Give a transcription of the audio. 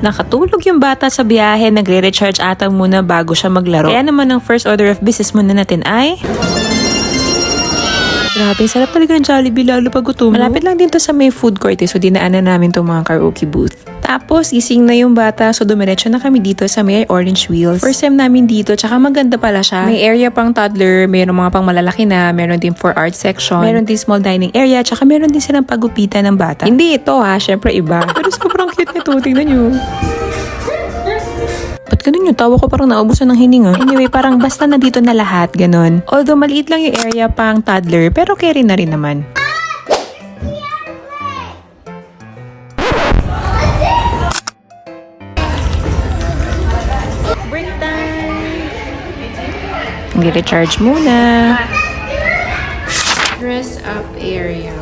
Nakatulog yung bata sa biyahe, nagre-recharge ata muna bago siya maglaro. Kaya naman ang first order of business muna natin ay... Grabe, sarap talaga ng Jollibee lalo pag gutom. Malapit lang din to sa may food court so dinaanan namin tong mga karaoke booth. Tapos, gising na yung bata so dumiretso na kami dito sa may orange wheels. First time namin dito, tsaka maganda pala siya. May area pang toddler, mayroong mga pang malalaki na, meron din for art section, meron din small dining area, tsaka meron din silang pagupitan ng bata. Hindi ito ha, syempre iba. Pero sobrang cute nito, tingnan nyo. Ba't ganun yung tawa ko parang naubusan ng hininga? Anyway, parang basta na dito na lahat, ganun. Although maliit lang yung area pang toddler, pero carry na rin naman. Break time! Mag-recharge muna. Dress up area.